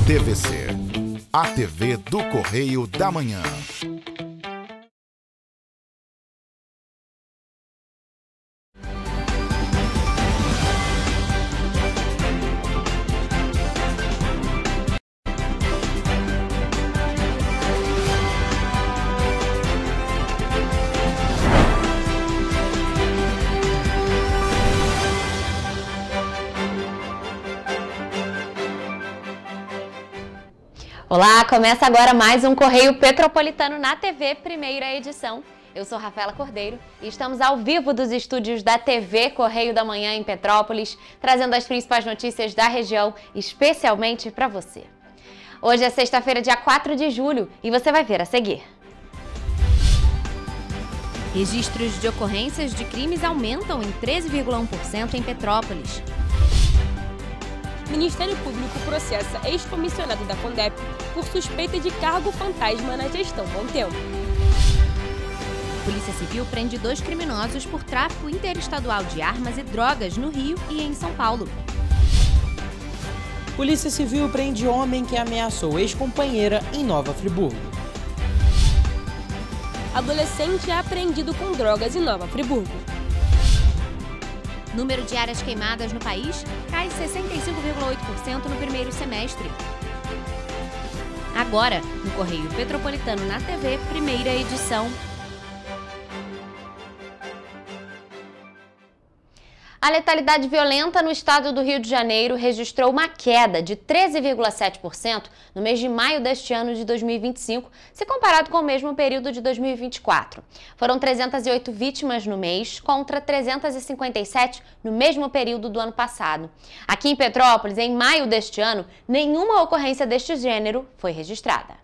TVC, a TV do Correio da Manhã. Olá, começa agora mais um Correio Petropolitano na TV, primeira edição. Eu sou Rafaela Cordeiro e estamos ao vivo dos estúdios da TV Correio da Manhã em Petrópolis, trazendo as principais notícias da região, especialmente para você. Hoje é sexta-feira, dia 4 de julho, e você vai ver a seguir. Registros de ocorrências de crimes aumentam em 13,1% em Petrópolis. Ministério Público processa ex-comissionado da Condep por suspeita de cargo fantasma na gestão Bom Tempo. Polícia Civil prende 2 criminosos por tráfico interestadual de armas e drogas no Rio e em São Paulo. Polícia Civil prende homem que ameaçou ex-companheira em Nova Friburgo. Adolescente é apreendido com drogas em Nova Friburgo. Número de áreas queimadas no país cai 65,8% no primeiro semestre. Agora, no Correio Petropolitano na TV, primeira edição. A letalidade violenta no estado do Rio de Janeiro registrou uma queda de 13,7% no mês de maio deste ano de 2025, se comparado com o mesmo período de 2024. Foram 308 vítimas no mês, contra 357 no mesmo período do ano passado. Aqui em Petrópolis, em maio deste ano, nenhuma ocorrência deste gênero foi registrada.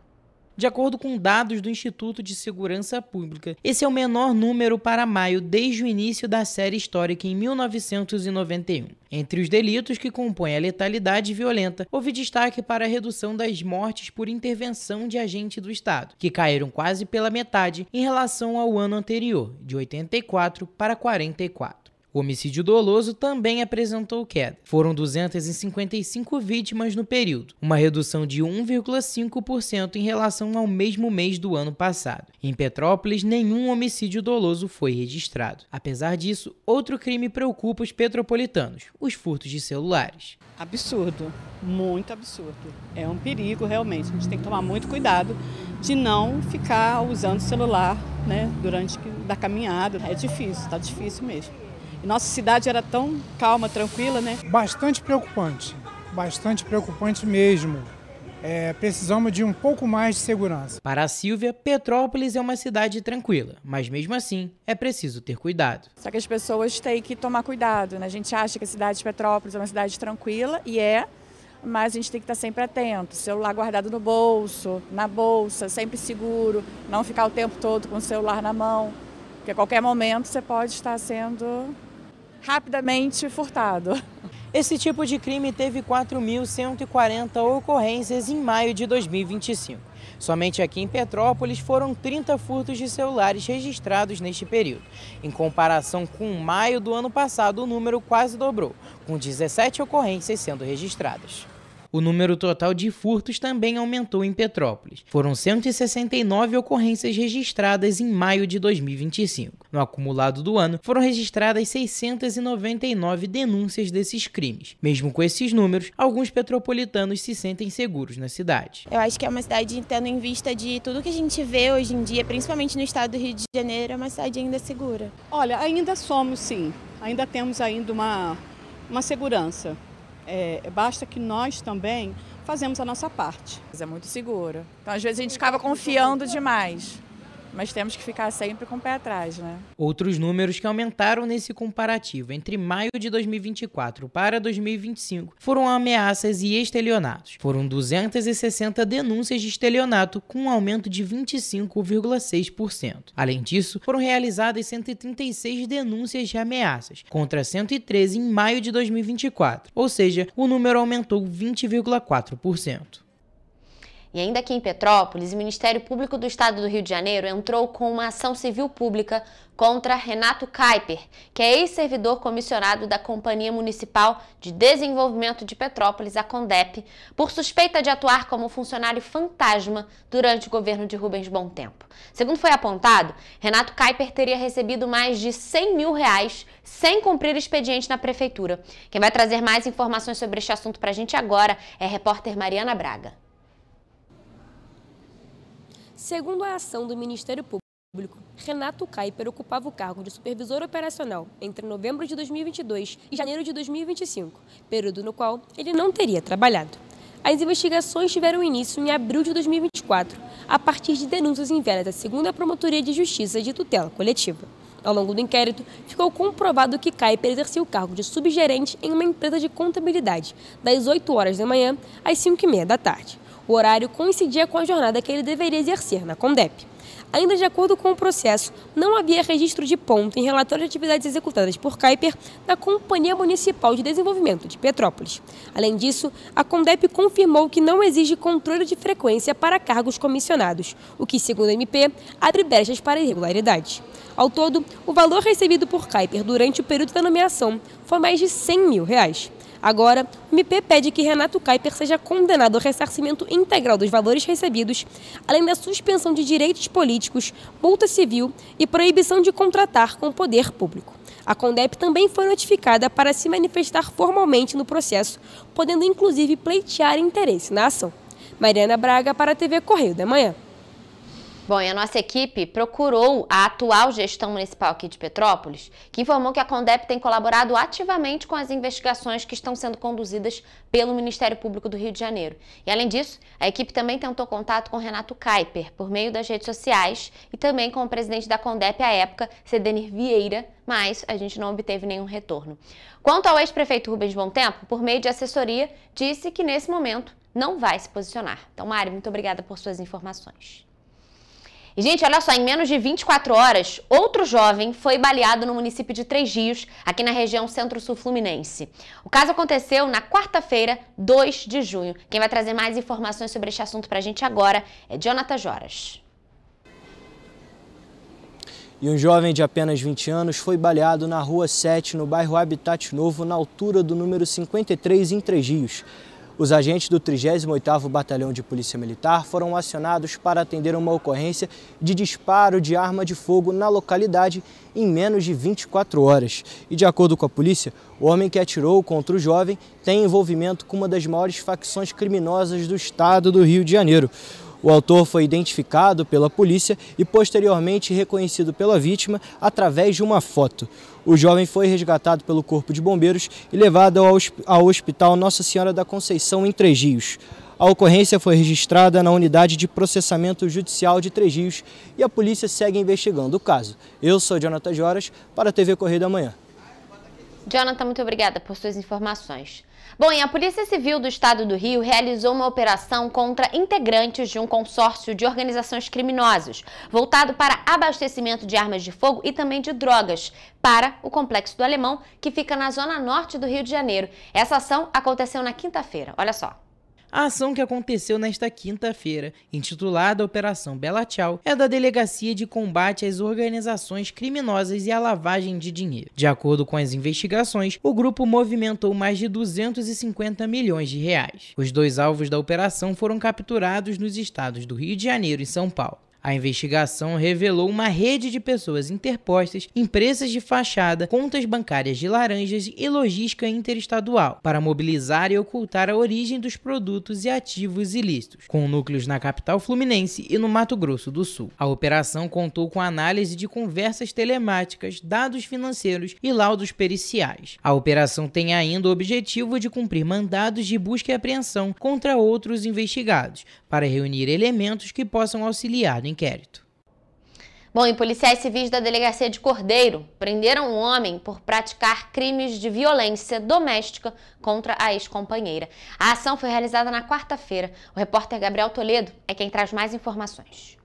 De acordo com dados do Instituto de Segurança Pública, esse é o menor número para maio desde o início da série histórica em 1991. Entre os delitos que compõem a letalidade violenta, houve destaque para a redução das mortes por intervenção de agente do Estado, que caíram quase pela metade em relação ao ano anterior, de 84 para 44. O homicídio doloso também apresentou queda. Foram 255 vítimas no período, uma redução de 1,5% em relação ao mesmo mês do ano passado. Em Petrópolis, nenhum homicídio doloso foi registrado. Apesar disso, outro crime preocupa os petropolitanos: os furtos de celulares. Absurdo, muito absurdo. É um perigo realmente. A gente tem que tomar muito cuidado de não ficar usando o celular, durante a caminhada. É difícil, está difícil mesmo. Nossa cidade era tão calma, tranquila, Bastante preocupante mesmo. Precisamos de um pouco mais de segurança. Para a Silvia, Petrópolis é uma cidade tranquila, mas mesmo assim é preciso ter cuidado. Só que as pessoas têm que tomar cuidado, A gente acha que a cidade de Petrópolis é uma cidade tranquila, e mas a gente tem que estar sempre atento. Celular guardado no bolso, na bolsa, sempre seguro, não ficar o tempo todo com o celular na mão, porque a qualquer momento você pode estar sendo rapidamente furtado. Esse tipo de crime teve 4.140 ocorrências em maio de 2025. Somente aqui em Petrópolis foram 30 furtos de celulares registrados neste período. Em comparação com maio do ano passado, o número quase dobrou, com 17 ocorrências sendo registradas. O número total de furtos também aumentou em Petrópolis. Foram 169 ocorrências registradas em maio de 2025. No acumulado do ano, foram registradas 699 denúncias desses crimes. Mesmo com esses números, alguns petropolitanos se sentem seguros na cidade. Eu acho que é uma cidade, tendo em vista de tudo que a gente vê hoje em dia, principalmente no estado do Rio de Janeiro, é uma cidade ainda segura. Olha, ainda somos, sim. Ainda temos uma segurança. Basta que nós também fazemos a nossa parte. É muito seguro. Então, às vezes, a gente acaba confiando demais, mas temos que ficar sempre com o pé atrás, Outros números que aumentaram nesse comparativo entre maio de 2024 para 2025 foram ameaças e estelionatos. Foram 260 denúncias de estelionato, com um aumento de 25,6%. Além disso, foram realizadas 136 denúncias de ameaças, contra 113 em maio de 2024, ou seja, o número aumentou 20,4%. E ainda aqui em Petrópolis, o Ministério Público do Estado do Rio de Janeiro entrou com uma ação civil pública contra Renato Kaiper, que é ex-servidor comissionado da Companhia Municipal de Desenvolvimento de Petrópolis, a CONDEP, por suspeita de atuar como funcionário fantasma durante o governo de Rubens Bom Tempo. Segundo foi apontado, Renato Kaiper teria recebido mais de R$100 mil sem cumprir expediente na prefeitura. Quem vai trazer mais informações sobre este assunto para a gente agora é a repórter Mariana Braga. Segundo a ação do Ministério Público, Renato Kaiper ocupava o cargo de supervisor operacional entre novembro de 2022 e janeiro de 2025, período no qual ele não teria trabalhado. As investigações tiveram início em abril de 2024, a partir de denúncias enviadas à 2ª Promotoria de Justiça de Tutela Coletiva. Ao longo do inquérito, ficou comprovado que Kaiper exercia o cargo de subgerente em uma empresa de contabilidade, das 8 horas da manhã às 5h30 da tarde. O horário coincidia com a jornada que ele deveria exercer na CONDEP. Ainda de acordo com o processo, não havia registro de ponto em relatório de atividades executadas por Kaiper na Companhia Municipal de Desenvolvimento de Petrópolis. Além disso, a CONDEP confirmou que não exige controle de frequência para cargos comissionados, o que, segundo a MP, abre brechas para irregularidades. Ao todo, o valor recebido por Kaiper durante o período da nomeação foi mais de R$100 mil. Agora, o MP pede que Renato Kaiper seja condenado ao ressarcimento integral dos valores recebidos, além da suspensão de direitos políticos, multa civil e proibição de contratar com o poder público. A CONDEP também foi notificada para se manifestar formalmente no processo, podendo inclusive pleitear interesse na ação. Mariana Braga para a TV Correio da Manhã. Bom, e a nossa equipe procurou a atual gestão municipal aqui de Petrópolis, que informou que a CONDEP tem colaborado ativamente com as investigações que estão sendo conduzidas pelo Ministério Público do Rio de Janeiro. E, além disso, a equipe também tentou contato com Renato Kaiper por meio das redes sociais e também com o presidente da CONDEP à época, Cedenir Vieira, mas a gente não obteve nenhum retorno. Quanto ao ex-prefeito Rubens Bom Tempo, por meio de assessoria, disse que nesse momento não vai se posicionar. Então, Mari, muito obrigada por suas informações. E, gente, olha só, em menos de 24 horas, outro jovem foi baleado no município de Três Rios, aqui na região Centro-Sul Fluminense. O caso aconteceu na quarta-feira, 2 de junho. Quem vai trazer mais informações sobre este assunto pra gente agora é Jonathan Joras. E um jovem de apenas 20 anos foi baleado na Rua 7, no bairro Habitat Novo, na altura do número 53, em Três Rios. Os agentes do 38º Batalhão de Polícia Militar foram acionados para atender uma ocorrência de disparo de arma de fogo na localidade em menos de 24 horas. E de acordo com a polícia, o homem que atirou contra o jovem tem envolvimento com uma das maiores facções criminosas do estado do Rio de Janeiro. O autor foi identificado pela polícia e posteriormente reconhecido pela vítima através de uma foto. O jovem foi resgatado pelo Corpo de Bombeiros e levado ao Hospital Nossa Senhora da Conceição, em Três Rios. A ocorrência foi registrada na Unidade de Processamento Judicial de Três Rios e a polícia segue investigando o caso. Eu sou Jonathan Joras, para a TV Correio da Manhã. Jonathan, muito obrigada por suas informações. Bom, e a Polícia Civil do Estado do Rio realizou uma operação contra integrantes de um consórcio de organizações criminosas, voltado para abastecimento de armas de fogo e também de drogas, para o Complexo do Alemão, que fica na zona norte do Rio de Janeiro. Essa ação aconteceu na quinta-feira, olha só. A ação que aconteceu nesta quinta-feira, intitulada Operação Bela Tchau, é da Delegacia de Combate às Organizações Criminosas e à Lavagem de Dinheiro. De acordo com as investigações, o grupo movimentou mais de 250 milhões de reais. Os dois alvos da operação foram capturados nos estados do Rio de Janeiro e São Paulo. A investigação revelou uma rede de pessoas interpostas, empresas de fachada, contas bancárias de laranjas e logística interestadual para mobilizar e ocultar a origem dos produtos e ativos ilícitos, com núcleos na capital fluminense e no Mato Grosso do Sul. A operação contou com análise de conversas telemáticas, dados financeiros e laudos periciais. A operação tem ainda o objetivo de cumprir mandados de busca e apreensão contra outros investigados, para reunir elementos que possam auxiliar no inquérito. Bom, e policiais civis da Delegacia de Cordeiro prenderam um homem por praticar crimes de violência doméstica contra a ex-companheira. A ação foi realizada na quarta-feira. O repórter Gabriel Toledo é quem traz mais informações.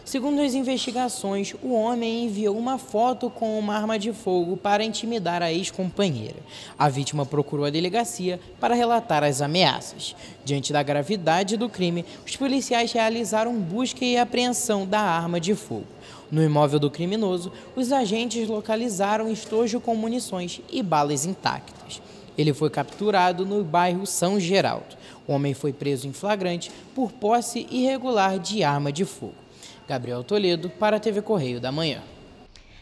Segundo as investigações, o homem enviou uma foto com uma arma de fogo para intimidar a ex-companheira. A vítima procurou a delegacia para relatar as ameaças. Diante da gravidade do crime, os policiais realizaram busca e apreensão da arma de fogo. No imóvel do criminoso, os agentes localizaram estojo com munições e balas intactas. Ele foi capturado no bairro São Geraldo. O homem foi preso em flagrante por posse irregular de arma de fogo. Gabriel Toledo, para a TV Correio da Manhã.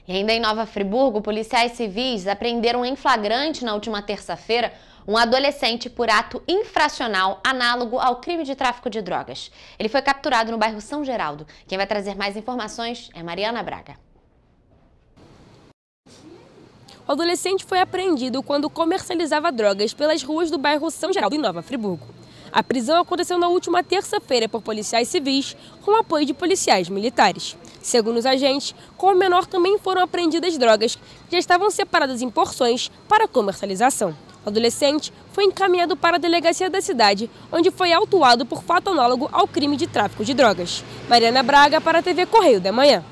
E ainda em Nova Friburgo, policiais civis apreenderam em flagrante na última terça-feira um adolescente por ato infracional análogo ao crime de tráfico de drogas. Ele foi capturado no bairro São Geraldo. Quem vai trazer mais informações é Mariana Braga. O adolescente foi apreendido quando comercializava drogas pelas ruas do bairro São Geraldo, em Nova Friburgo. A prisão aconteceu na última terça-feira por policiais civis, com apoio de policiais militares. Segundo os agentes, com o menor também foram apreendidas drogas que já estavam separadas em porções para comercialização. O adolescente foi encaminhado para a delegacia da cidade, onde foi autuado por fato análogo ao crime de tráfico de drogas. Mariana Braga, para a TV Correio da Manhã.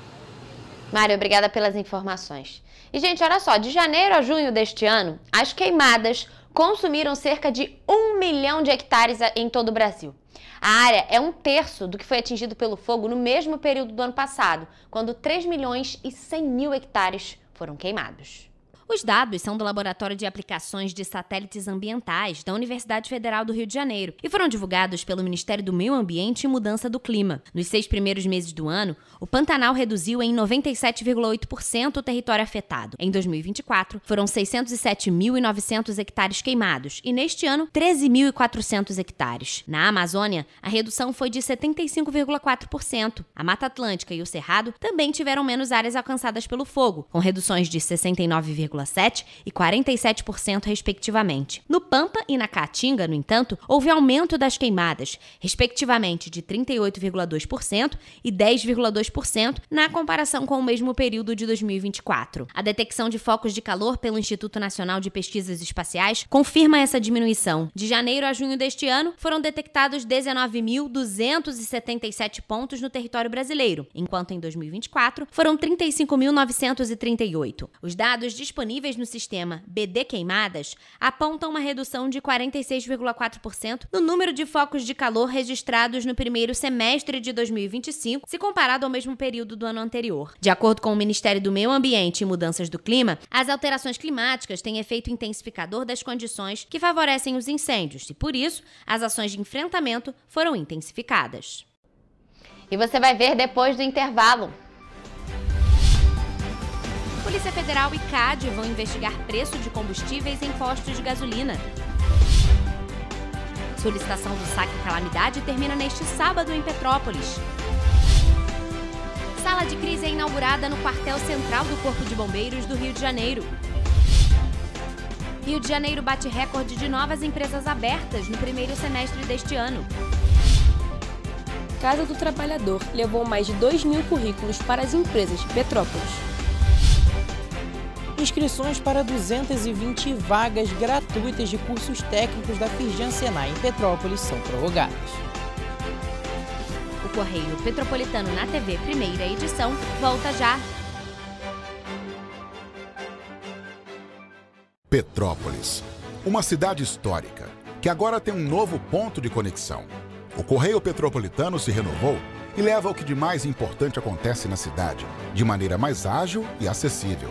Mário, obrigada pelas informações. E, gente, olha só, de janeiro a junho deste ano, as queimadas consumiram cerca de 1 milhão de hectares em todo o Brasil. A área é 1/3 do que foi atingido pelo fogo no mesmo período do ano passado, quando 3 milhões e 100 mil hectares foram queimados. Os dados são do Laboratório de Aplicações de Satélites Ambientais da Universidade Federal do Rio de Janeiro e foram divulgados pelo Ministério do Meio Ambiente e Mudança do Clima. Nos 6 primeiros meses do ano, o Pantanal reduziu em 97,8% o território afetado. Em 2024, foram 607.900 hectares queimados e, neste ano, 13.400 hectares. Na Amazônia, a redução foi de 75,4%. A Mata Atlântica e o Cerrado também tiveram menos áreas alcançadas pelo fogo, com reduções de 69,7% e 47%, respectivamente. No Pampa e na Caatinga, no entanto, houve aumento das queimadas, respectivamente de 38,2% e 10,2% na comparação com o mesmo período de 2024. A detecção de focos de calor pelo Instituto Nacional de Pesquisas Espaciais confirma essa diminuição. De janeiro a junho deste ano, foram detectados 19.277 pontos no território brasileiro, enquanto em 2024 foram 35.938. Os dados disponíveis no sistema BD Queimadas apontam uma redução de 46,4% no número de focos de calor registrados no primeiro semestre de 2025, se comparado ao mesmo período do ano anterior. De acordo com o Ministério do Meio Ambiente e Mudanças do Clima, as alterações climáticas têm efeito intensificador das condições que favorecem os incêndios e, por isso, as ações de enfrentamento foram intensificadas. E você vai ver depois do intervalo. Polícia Federal e CAD vão investigar preço de combustíveis em postos de gasolina. Solicitação do saque calamidade termina neste sábado em Petrópolis. Sala de crise é inaugurada no quartel central do Corpo de Bombeiros do Rio de Janeiro. Rio de Janeiro bate recorde de novas empresas abertas no primeiro semestre deste ano. Casa do Trabalhador levou mais de 2.000 currículos para as empresas de Petrópolis. Inscrições para 220 vagas gratuitas de cursos técnicos da Firjan Senai em Petrópolis são prorrogadas. O Correio Petropolitano na TV, primeira edição, volta já. Petrópolis, uma cidade histórica, que agora tem um novo ponto de conexão. O Correio Petropolitano se renovou e leva o que de mais importante acontece na cidade, de maneira mais ágil e acessível.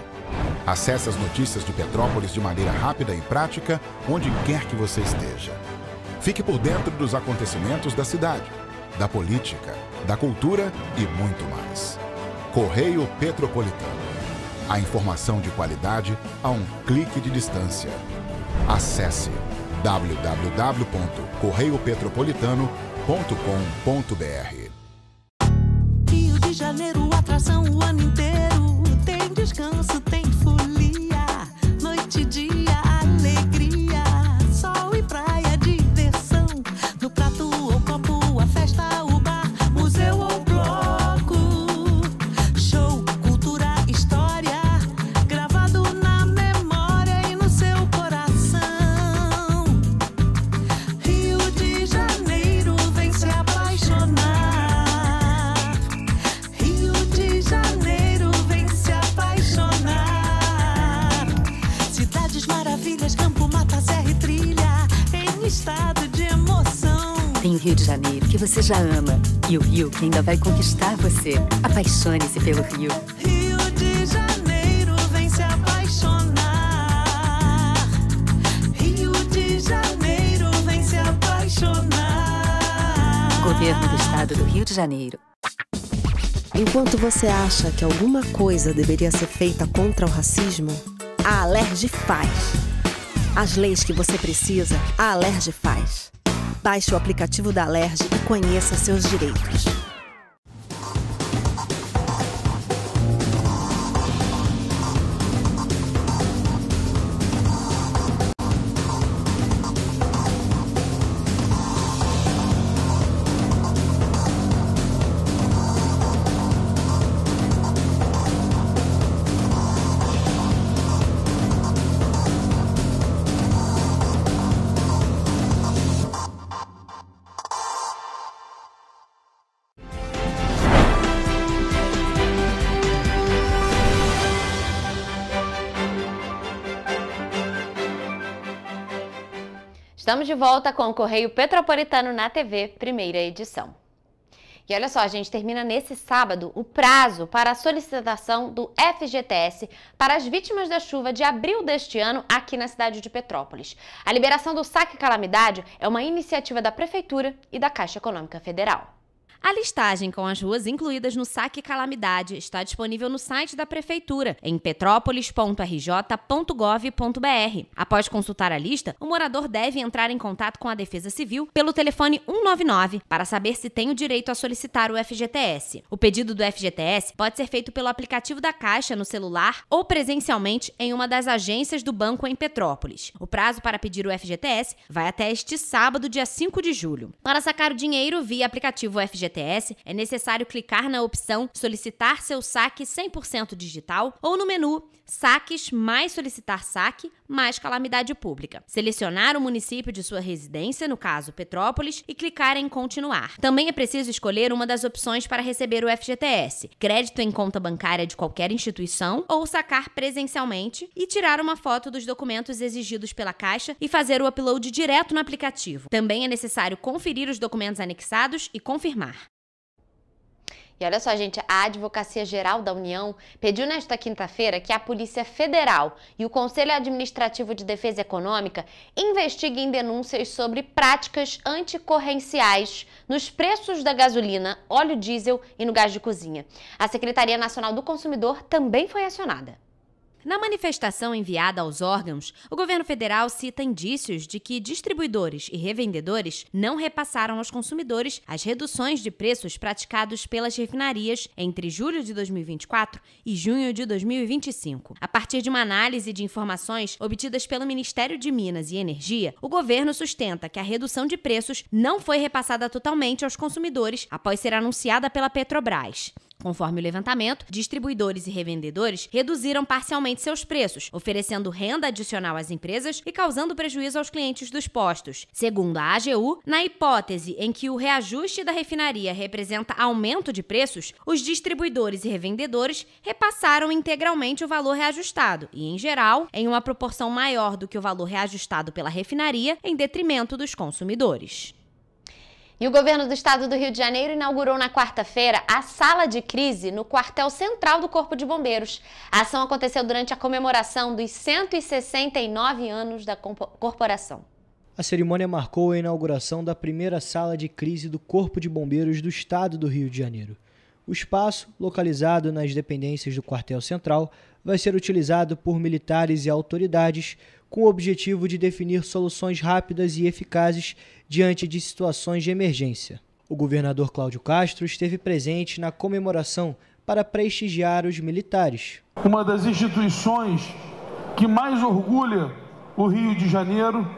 Acesse as notícias de Petrópolis de maneira rápida e prática, onde quer que você esteja. Fique por dentro dos acontecimentos da cidade, da política, da cultura e muito mais. Correio Petropolitano. A informação de qualidade a um clique de distância. Acesse www.correiopetropolitano.com.br. Rio de Janeiro, atração o ano inteiro. Tem descanso, tem folia. Noite e dia, alegria. Sol e praia, diversão. No prato ou copo, a festa, o bar, museu ou bloco. Show, cultura, história. Gravado na memória e no seu coração. Rio de Janeiro, vem se apaixonar. Rio maravilhas, campo, mata, serra e trilha, em estado de emoção. Tem o Rio de Janeiro, que você já ama, e o Rio, que ainda vai conquistar você. Apaixone-se pelo Rio. Rio de Janeiro, vem se apaixonar. Rio de Janeiro, vem se apaixonar. Governo do Estado do Rio de Janeiro. Enquanto você acha que alguma coisa deveria ser feita contra o racismo, a Alerj faz. As leis que você precisa, a Alerj faz. Baixe o aplicativo da Alerj e conheça seus direitos. Estamos de volta com o Correio Petropolitano na TV, primeira edição. E olha só, a gente termina nesse sábado o prazo para a solicitação do FGTS para as vítimas da chuva de abril deste ano aqui na cidade de Petrópolis. A liberação do saque calamidade é uma iniciativa da Prefeitura e da Caixa Econômica Federal. A listagem com as ruas incluídas no Saque Calamidade está disponível no site da Prefeitura, em petrópolis.rj.gov.br. Após consultar a lista, o morador deve entrar em contato com a Defesa Civil pelo telefone 199 para saber se tem o direito a solicitar o FGTS. O pedido do FGTS pode ser feito pelo aplicativo da Caixa no celular ou presencialmente em uma das agências do banco em Petrópolis. O prazo para pedir o FGTS vai até este sábado, dia 5 de julho. Para sacar o dinheiro via aplicativo FGTS, é necessário clicar na opção Solicitar seu saque 100% digital ou no menu Saques mais solicitar saque mais calamidade pública. Selecionar o município de sua residência, no caso Petrópolis, e clicar em Continuar. Também é preciso escolher uma das opções para receber o FGTS: crédito em conta bancária de qualquer instituição ou sacar presencialmente e tirar uma foto dos documentos exigidos pela Caixa e fazer o upload direto no aplicativo. Também é necessário conferir os documentos anexados e confirmar. E olha só, gente, a Advocacia Geral da União pediu nesta quinta-feira que a Polícia Federal e o Conselho Administrativo de Defesa Econômica investiguem denúncias sobre práticas anticorrenciais nos preços da gasolina, óleo diesel e no gás de cozinha. A Secretaria Nacional do Consumidor também foi acionada. Na manifestação enviada aos órgãos, o governo federal cita indícios de que distribuidores e revendedores não repassaram aos consumidores as reduções de preços praticados pelas refinarias entre julho de 2024 e junho de 2025. A partir de uma análise de informações obtidas pelo Ministério de Minas e Energia, o governo sustenta que a redução de preços não foi repassada totalmente aos consumidores após ser anunciada pela Petrobras. Conforme o levantamento, distribuidores e revendedores reduziram parcialmente seus preços, oferecendo renda adicional às empresas e causando prejuízo aos clientes dos postos. Segundo a AGU, na hipótese em que o reajuste da refinaria representa aumento de preços, os distribuidores e revendedores repassaram integralmente o valor reajustado e, em geral, em uma proporção maior do que o valor reajustado pela refinaria, em detrimento dos consumidores. E o governo do estado do Rio de Janeiro inaugurou na quarta-feira a sala de crise no quartel central do Corpo de Bombeiros. A ação aconteceu durante a comemoração dos 169 anos da corporação. A cerimônia marcou a inauguração da primeira sala de crise do Corpo de Bombeiros do estado do Rio de Janeiro. O espaço, localizado nas dependências do quartel central, vai ser utilizado por militares e autoridades com o objetivo de definir soluções rápidas e eficazes diante de situações de emergência. O governador Cláudio Castro esteve presente na comemoração para prestigiar os militares. Uma das instituições que mais orgulha o Rio de Janeiro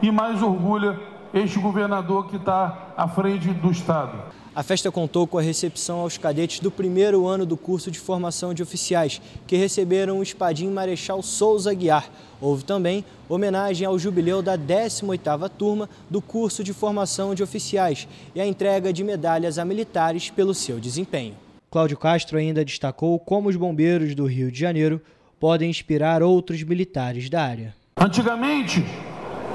e mais orgulha este governador que está à frente do estado. A festa contou com a recepção aos cadetes do primeiro ano do curso de formação de oficiais, que receberam o Espadim Marechal Souza Aguiar. Houve também homenagem ao jubileu da 18ª turma do curso de formação de oficiais e a entrega de medalhas a militares pelo seu desempenho. Cláudio Castro ainda destacou como os bombeiros do Rio de Janeiro podem inspirar outros militares da área. Antigamente,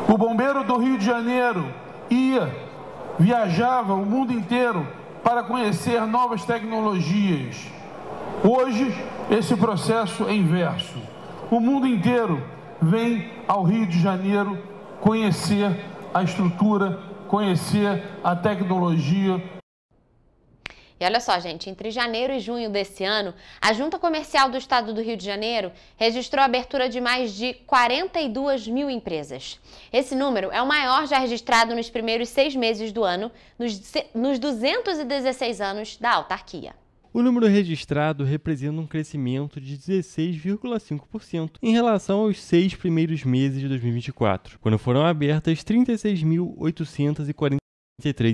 o bombeiro do Rio de Janeiro viajava o mundo inteiro para conhecer novas tecnologias. Hoje, esse processo é inverso. O mundo inteiro vem ao Rio de Janeiro conhecer a estrutura, conhecer a tecnologia. E olha só, gente, entre janeiro e junho desse ano, a Junta Comercial do Estado do Rio de Janeiro registrou a abertura de mais de 42 mil empresas. Esse número é o maior já registrado nos primeiros 6 meses do ano, nos 216 anos da autarquia. O número registrado representa um crescimento de 16,5% em relação aos 6 primeiros meses de 2024, quando foram abertas 36.843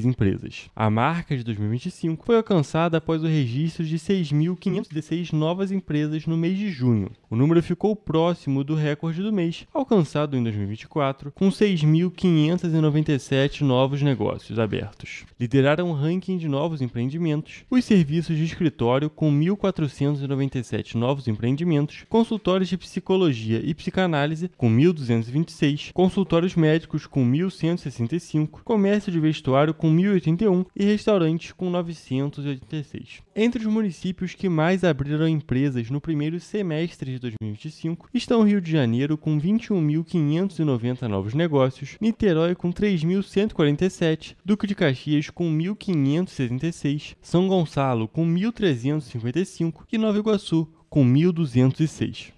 empresas. A marca de 2025 foi alcançada após o registro de 6.516 novas empresas no mês de junho. O número ficou próximo do recorde do mês, alcançado em 2024, com 6.597 novos negócios abertos. Lideraram o ranking de novos empreendimentos os serviços de escritório, com 1.497 novos empreendimentos, consultórios de psicologia e psicanálise, com 1.226, consultórios médicos, com 1.165, comércio de vestuário, com 1.081 e restaurantes com 986. Entre os municípios que mais abriram empresas no primeiro semestre de 2025 estão o Rio de Janeiro com 21.590 novos negócios, Niterói com 3.147, Duque de Caxias com 1.576, São Gonçalo com 1.355 e Nova Iguaçu com 1.206.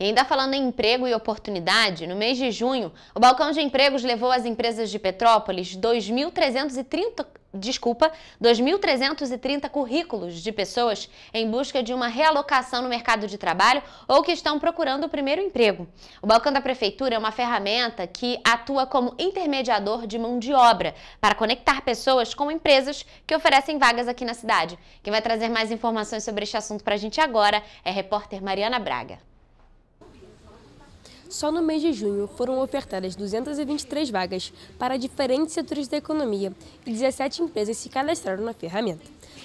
E ainda falando em emprego e oportunidade, no mês de junho, o Balcão de Empregos levou às empresas de Petrópolis 2.330 currículos de pessoas em busca de uma realocação no mercado de trabalho ou que estão procurando o primeiro emprego. O Balcão da Prefeitura é uma ferramenta que atua como intermediador de mão de obra para conectar pessoas com empresas que oferecem vagas aqui na cidade. Quem vai trazer mais informações sobre este assunto para a gente agora é a repórter Mariana Braga. Só no mês de junho foram ofertadas 223 vagas para diferentes setores da economia e 17 empresas se cadastraram na ferramenta.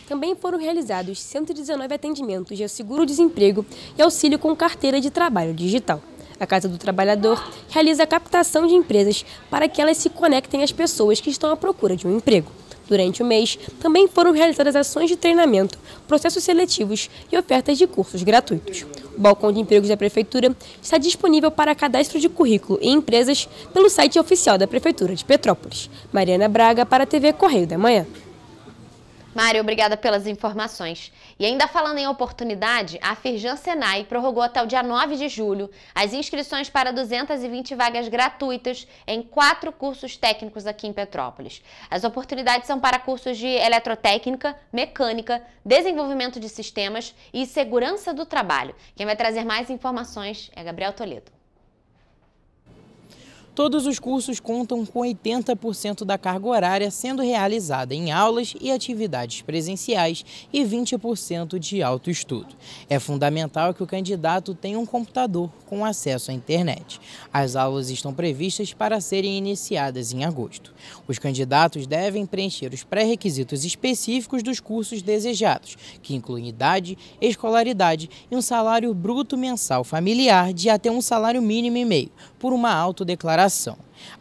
Também foram realizados 119 atendimentos de seguro-desemprego e auxílio com carteira de trabalho digital. A Casa do Trabalhador realiza a captação de empresas para que elas se conectem às pessoas que estão à procura de um emprego. Durante o mês, também foram realizadas ações de treinamento, processos seletivos e ofertas de cursos gratuitos. O Balcão de Empregos da Prefeitura está disponível para cadastro de currículo em empresas pelo site oficial da Prefeitura de Petrópolis. Mariana Braga para a TV Correio da Manhã. Mário, obrigada pelas informações. E ainda falando em oportunidade, a Firjan Senai prorrogou até o dia 9 de julho as inscrições para 220 vagas gratuitas em 4 cursos técnicos aqui em Petrópolis. As oportunidades são para cursos de eletrotécnica, mecânica, desenvolvimento de sistemas e segurança do trabalho. Quem vai trazer mais informações é Gabriel Toledo. Todos os cursos contam com 80% da carga horária sendo realizada em aulas e atividades presenciais e 20% de autoestudo. É fundamental que o candidato tenha um computador com acesso à internet. As aulas estão previstas para serem iniciadas em agosto. Os candidatos devem preencher os pré-requisitos específicos dos cursos desejados, que incluem idade, escolaridade e um salário bruto mensal familiar de até um salário mínimo e meio, por uma autodeclaração.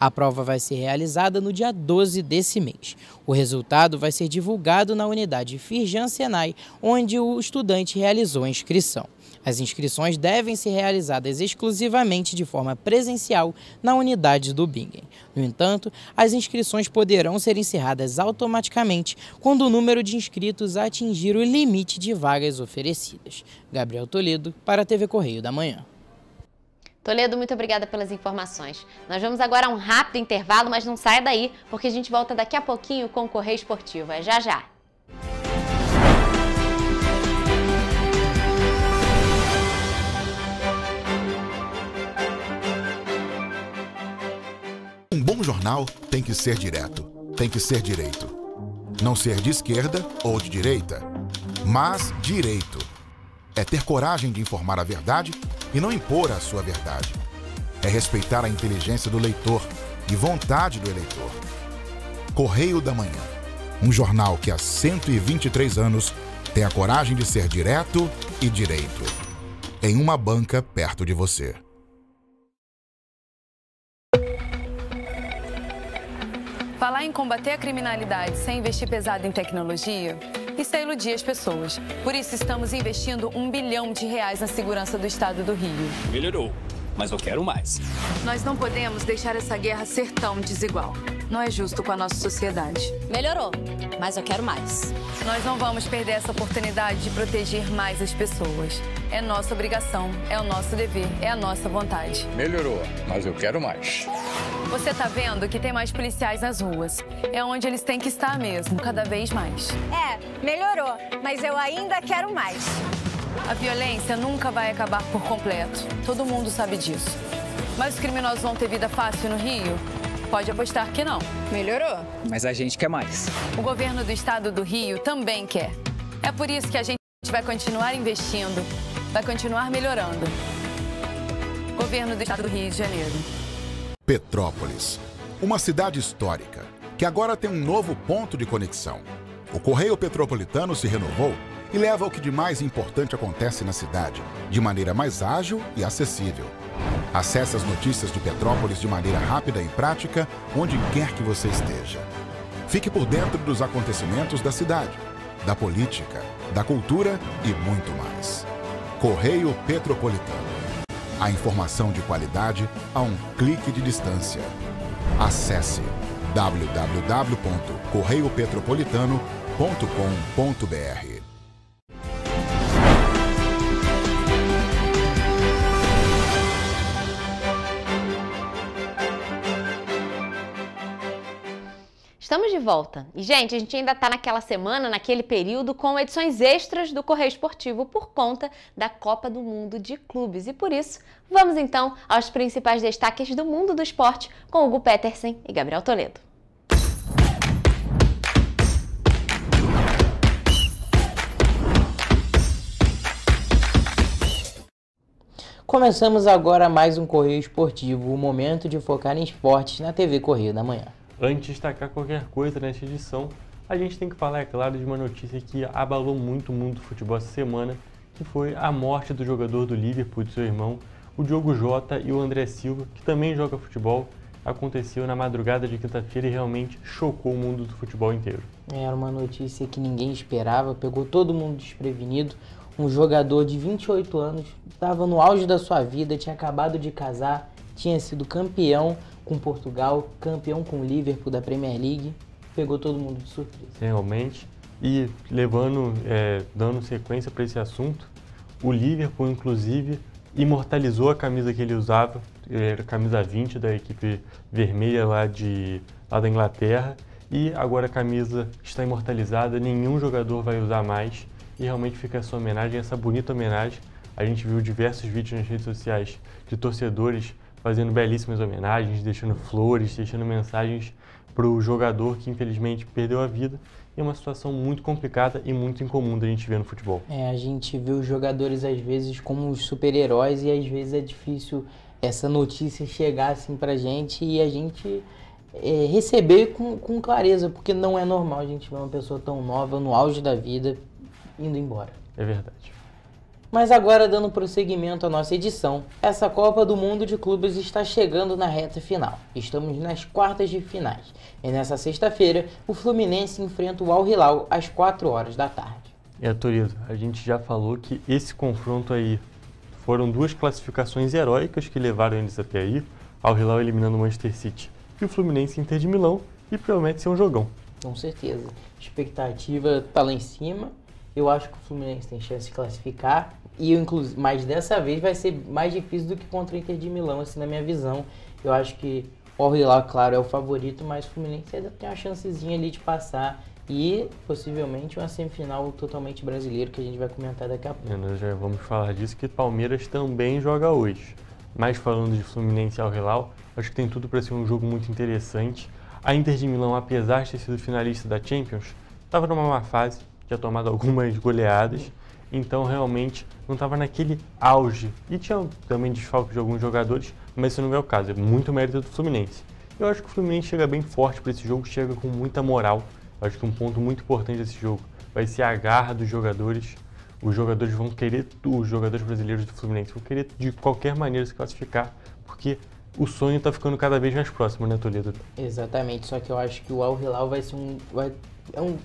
A prova vai ser realizada no dia 12 desse mês. O resultado vai ser divulgado na unidade Firjan Senai, onde o estudante realizou a inscrição. As inscrições devem ser realizadas exclusivamente de forma presencial na unidade do Bingen. No entanto, as inscrições poderão ser encerradas automaticamente quando o número de inscritos atingir o limite de vagas oferecidas. Gabriel Toledo, para a TV Correio da Manhã. Toledo, muito obrigada pelas informações. Nós vamos agora a um rápido intervalo, mas não saia daí, porque a gente volta daqui a pouquinho com o Correio Esportivo. É já já. Um bom jornal tem que ser direto, tem que ser direito. Não ser de esquerda ou de direita, mas direito. É ter coragem de informar a verdade e não impor a sua verdade. É respeitar a inteligência do leitor e vontade do eleitor. Correio da Manhã, um jornal que há 123 anos tem a coragem de ser direto e direito. Em uma banca perto de você. Falar em combater a criminalidade sem investir pesado em tecnologia, isso é iludir as pessoas. Por isso, estamos investindo R$1 bilhão na segurança do estado do Rio. Melhorou, mas eu quero mais. Nós não podemos deixar essa guerra ser tão desigual. Não é justo com a nossa sociedade. Melhorou, mas eu quero mais. Nós não vamos perder essa oportunidade de proteger mais as pessoas. É nossa obrigação, é o nosso dever, é a nossa vontade. Melhorou, mas eu quero mais. Você tá vendo que tem mais policiais nas ruas. É onde eles têm que estar mesmo, cada vez mais. Melhorou, mas eu ainda quero mais. A violência nunca vai acabar por completo. Todo mundo sabe disso. Mas os criminosos vão ter vida fácil no Rio? Pode apostar que não. Melhorou. Mas a gente quer mais. O governo do estado do Rio também quer. É por isso que a gente vai continuar investindo, vai continuar melhorando. Governo do estado do Rio de Janeiro. Petrópolis, uma cidade histórica que agora tem um novo ponto de conexão. O Correio Petropolitano se renovou e leva o que de mais importante acontece na cidade, de maneira mais ágil e acessível. Acesse as notícias de Petrópolis de maneira rápida e prática, onde quer que você esteja. Fique por dentro dos acontecimentos da cidade, da política, da cultura e muito mais. Correio Petropolitano. A informação de qualidade a um clique de distância. Acesse www.correiopetropolitano.com.br. Estamos de volta. E, gente, a gente ainda está naquela semana, naquele período, com edições extras do Correio Esportivo por conta da Copa do Mundo de Clubes. E por isso, vamos então aos principais destaques do mundo do esporte com Hugo Petersen e Gabriel Toledo. Começamos agora mais um Correio Esportivo, o momento de focar em esportes na TV Correio da Manhã. Antes de destacar qualquer coisa nesta edição, a gente tem que falar, é claro, de uma notícia que abalou muito o mundo do futebol essa semana, que foi a morte do jogador do Liverpool, de seu irmão, o Diogo Jota, e o André Silva, que também joga futebol. Aconteceu na madrugada de quinta-feira e realmente chocou o mundo do futebol inteiro. Era uma notícia que ninguém esperava, pegou todo mundo desprevenido. Um jogador de 28 anos, estava no auge da sua vida, tinha acabado de casar, tinha sido campeão com Portugal, campeão com o Liverpool da Premier League, pegou todo mundo de surpresa. Realmente, e dando sequência para esse assunto, o Liverpool, inclusive, imortalizou a camisa que ele usava, era a camisa 20 da equipe vermelha lá da Inglaterra, e agora a camisa está imortalizada, nenhum jogador vai usar mais, e realmente fica essa homenagem, essa bonita homenagem. A gente viu diversos vídeos nas redes sociais de torcedores fazendo belíssimas homenagens, deixando flores, deixando mensagens para o jogador que infelizmente perdeu a vida. E é uma situação muito complicada e muito incomum da gente ver no futebol. A gente vê os jogadores às vezes como os super-heróis e às vezes é difícil essa notícia chegar assim pra gente e a gente receber com clareza, porque não é normal a gente ver uma pessoa tão nova, no auge da vida, indo embora. É verdade. Mas agora, dando prosseguimento à nossa edição, essa Copa do Mundo de Clubes está chegando na reta final. Estamos nas quartas de finais. E nessa sexta-feira, o Fluminense enfrenta o Al Hilal às 4 horas da tarde. Toledo, a gente já falou que esse confronto aí foram duas classificações heróicas que levaram eles até aí. Al Hilal eliminando o Manchester City e o Fluminense Inter de Milão, e promete ser um jogão. Com certeza. A expectativa está lá em cima. Eu acho que o Fluminense tem chance de classificar. Mas dessa vez vai ser mais difícil do que contra o Inter de Milão, assim, na minha visão. Eu acho que o Al Hilal, claro, é o favorito, mas o Fluminense ainda tem uma chancezinha ali de passar e possivelmente uma semifinal totalmente brasileira, que a gente vai comentar daqui a pouco. Nós já vamos falar disso, que Palmeiras também joga hoje. Mas falando de Fluminense e Al Hilal, acho que tem tudo para ser um jogo muito interessante. A Inter de Milão, apesar de ter sido finalista da Champions, estava numa má fase, tinha tomado algumas goleadas. Então, realmente, não estava naquele auge. E tinha também desfalque de alguns jogadores, mas isso não é o caso. É muito mérito do Fluminense. Eu acho que o Fluminense chega bem forte para esse jogo, chega com muita moral. Eu acho que um ponto muito importante desse jogo vai ser a garra dos jogadores. Os jogadores brasileiros do Fluminense vão querer de qualquer maneira se classificar, porque o sonho está ficando cada vez mais próximo, né, Toledo? Exatamente, só que eu acho que o Al Hilal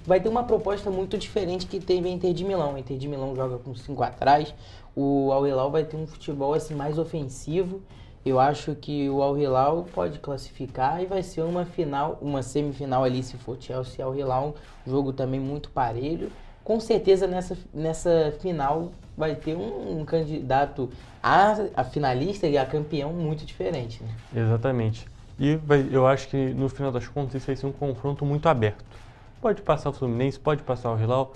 vai ter uma proposta muito diferente que teve a Inter de Milão. A Inter de Milão joga com 5 atrás, o Al Hilal vai ter um futebol assim, mais ofensivo. Eu acho que o Al Hilal pode classificar e vai ser uma semifinal ali, se for Chelsea e Al Hilal, um jogo também muito parelho. Com certeza nessa final vai ter um candidato a finalista e a campeão muito diferente, né? Exatamente. E eu acho que no final das contas isso vai ser um confronto muito aberto. Pode passar o Fluminense, pode passar o Al Hilal,